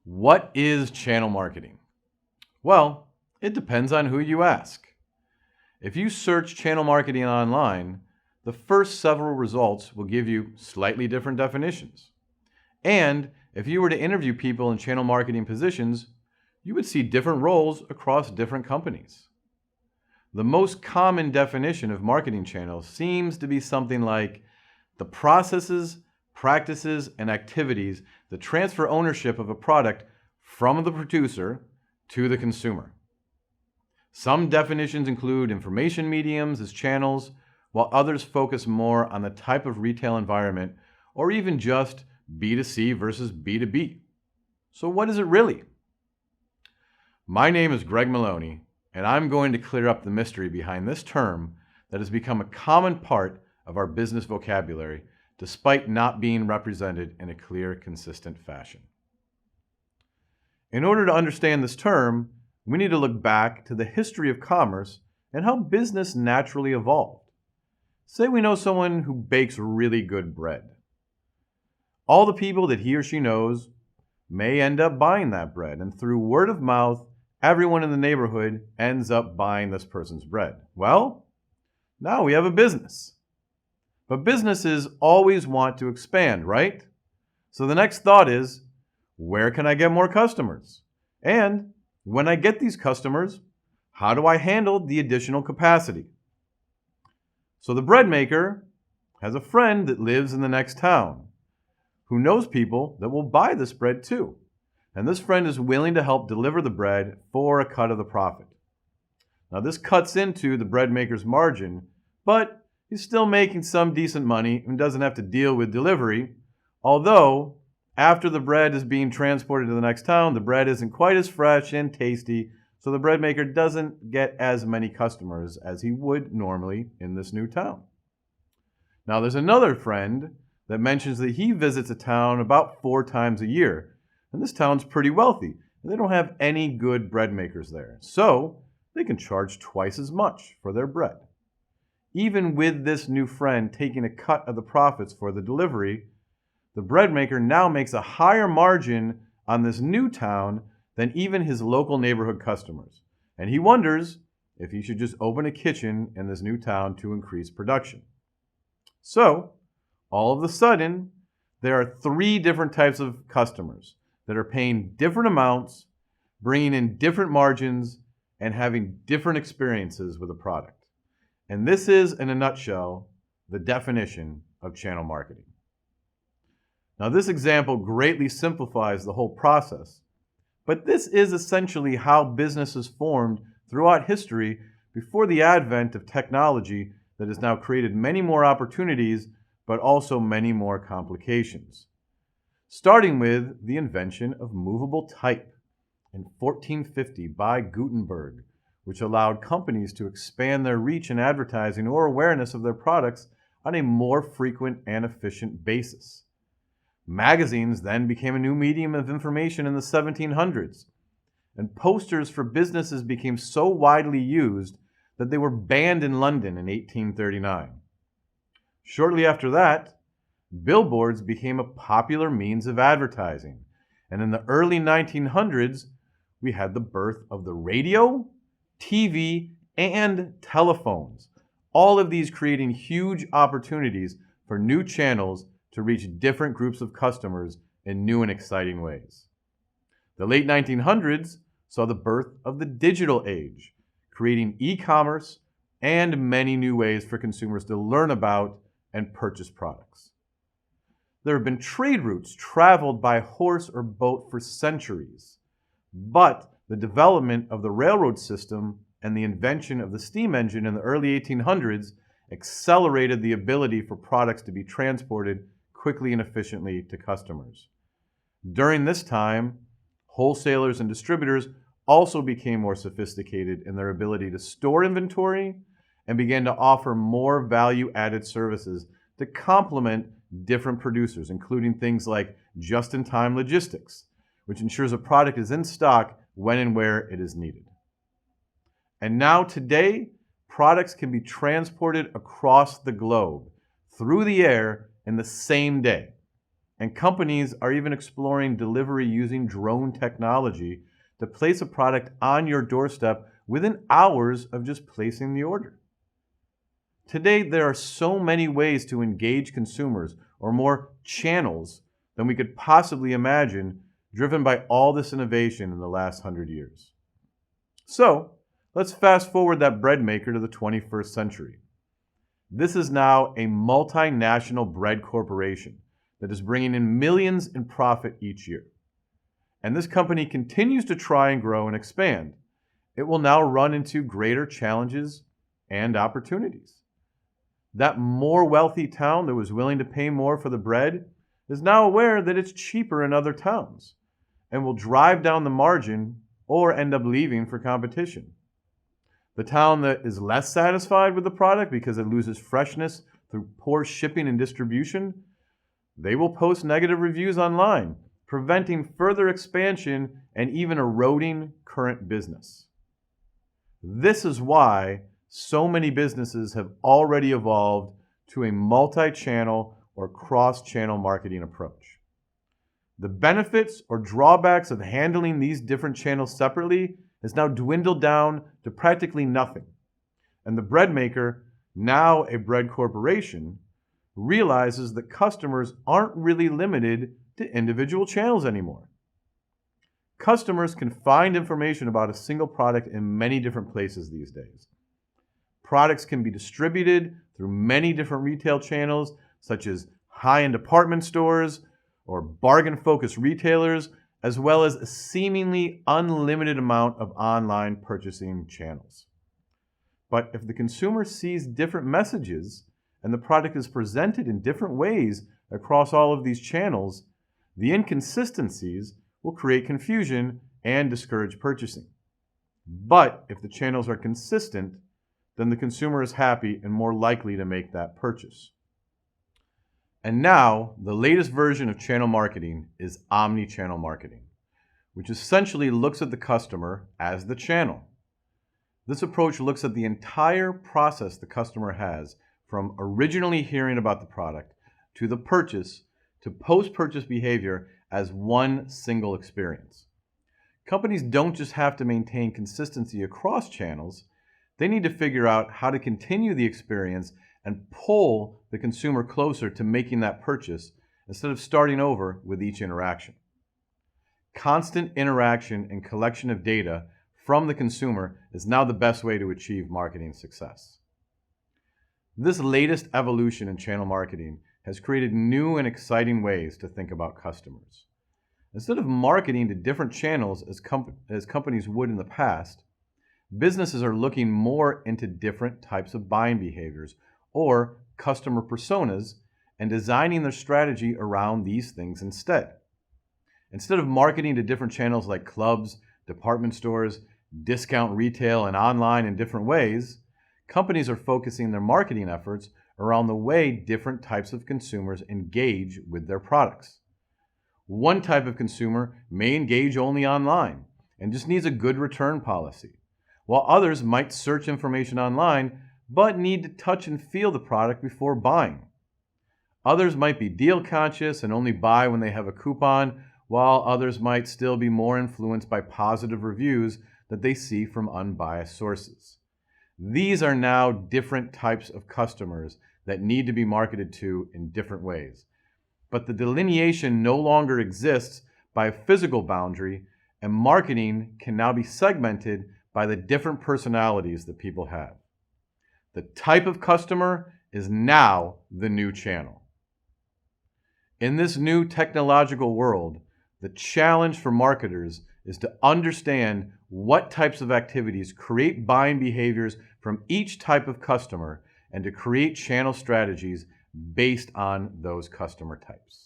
What is channel marketing? Well, it depends on who you ask. If you search channel marketing online, the first several results will give you slightly different definitions. And if you were to interview people in channel marketing positions, you would see different roles across different companies. The most common definition of marketing channels seems to be something like the processes, practices, and activities that transfer ownership of a product from the producer to the consumer. Some definitions include information mediums as channels, while others focus more on the type of retail environment or even just B2C versus B2B. So what is it really? My name is Greg Maloney, and I'm going to clear up the mystery behind this term that has become a common part of our business vocabulary, despite not being represented in a clear, consistent fashion. In order to understand this term, we need to look back to the history of commerce and how business naturally evolved. Say we know someone who bakes really good bread. All the people that he or she knows may end up buying that bread, and through word of mouth, everyone in the neighborhood ends up buying this person's bread. Well, now we have a business. But businesses always want to expand, right? So the next thought is, where can I get more customers? And when I get these customers, how do I handle the additional capacity? So the bread maker has a friend that lives in the next town who knows people that will buy this bread too. And this friend is willing to help deliver the bread for a cut of the profit. Now this cuts into the bread maker's margin, but he's still making some decent money and doesn't have to deal with delivery, although after the bread is being transported to the next town, the bread isn't quite as fresh and tasty, so the bread maker doesn't get as many customers as he would normally in this new town. Now there's another friend that mentions that he visits a town about 4 times a year, and this town's pretty wealthy, and they don't have any good bread makers there, so they can charge twice as much for their bread. Even with this new friend taking a cut of the profits for the delivery, the bread maker now makes a higher margin on this new town than even his local neighborhood customers. And he wonders if he should just open a kitchen in this new town to increase production. So, all of a sudden, there are 3 different types of customers that are paying different amounts, bringing in different margins, and having different experiences with a product. And this is, in a nutshell, the definition of channel marketing. Now, this example greatly simplifies the whole process, but this is essentially how businesses formed throughout history before the advent of technology that has now created many more opportunities, but also many more complications. Starting with the invention of movable type in 1450 by Gutenberg, which allowed companies to expand their reach in advertising or awareness of their products on a more frequent and efficient basis. Magazines then became a new medium of information in the 1700s, and posters for businesses became so widely used that they were banned in London in 1839. Shortly after that, billboards became a popular means of advertising, and in the early 1900s, we had the birth of the radio, TV, and telephones, all of these creating huge opportunities for new channels to reach different groups of customers in new and exciting ways. The late 1900s saw the birth of the digital age, creating e-commerce and many new ways for consumers to learn about and purchase products. There have been trade routes traveled by horse or boat for centuries, but the development of the railroad system and the invention of the steam engine in the early 1800s accelerated the ability for products to be transported quickly and efficiently to customers. During this time, wholesalers and distributors also became more sophisticated in their ability to store inventory and began to offer more value-added services to complement different producers, including things like just-in-time logistics, which ensures a product is in stock when and where it is needed. And now today, products can be transported across the globe through the air in the same day. And companies are even exploring delivery using drone technology to place a product on your doorstep within hours of just placing the order. Today, there are so many ways to engage consumers, or more channels, than we could possibly imagine, driven by all this innovation in the last 100 years. So, let's fast forward that bread maker to the 21st century. This is now a multinational bread corporation that is bringing in millions in profit each year. And this company continues to try and grow and expand. It will now run into greater challenges and opportunities. That more wealthy town that was willing to pay more for the bread is now aware that it's cheaper in other towns and will drive down the margin or end up leaving for competition. The town that is less satisfied with the product because it loses freshness through poor shipping and distribution, they will post negative reviews online, preventing further expansion and even eroding current business. This is why so many businesses have already evolved to a multi-channel or cross-channel marketing approach. The benefits or drawbacks of handling these different channels separately has now dwindled down to practically nothing. And the bread maker, now a bread corporation, realizes that customers aren't really limited to individual channels anymore. Customers can find information about a single product in many different places these days. Products can be distributed through many different retail channels, such as high-end department stores or bargain-focused retailers, as well as a seemingly unlimited amount of online purchasing channels. But if the consumer sees different messages and the product is presented in different ways across all of these channels, the inconsistencies will create confusion and discourage purchasing. But if the channels are consistent, then the consumer is happy and more likely to make that purchase. And now, the latest version of channel marketing is omni-channel marketing, which essentially looks at the customer as the channel. This approach looks at the entire process the customer has, from originally hearing about the product to the purchase to post-purchase behavior, as one single experience. Companies don't just have to maintain consistency across channels, they need to figure out how to continue the experience and pull the consumer closer to making that purchase instead of starting over with each interaction. Constant interaction and collection of data from the consumer is now the best way to achieve marketing success. This latest evolution in channel marketing has created new and exciting ways to think about customers. Instead of marketing to different channels as companies would in the past, businesses are looking more into different types of buying behaviors or customer personas and designing their strategy around these things instead. Instead of marketing to different channels like clubs, department stores, discount retail, and online in different ways, companies are focusing their marketing efforts around the way different types of consumers engage with their products. One type of consumer may engage only online and just needs a good return policy, while others might search information online but need to touch and feel the product before buying. Others might be deal conscious and only buy when they have a coupon, while others might still be more influenced by positive reviews that they see from unbiased sources. These are now different types of customers that need to be marketed to in different ways. But the delineation no longer exists by a physical boundary, and marketing can now be segmented by the different personalities that people have. The type of customer is now the new channel. In this new technological world, the challenge for marketers is to understand what types of activities create buying behaviors from each type of customer and to create channel strategies based on those customer types.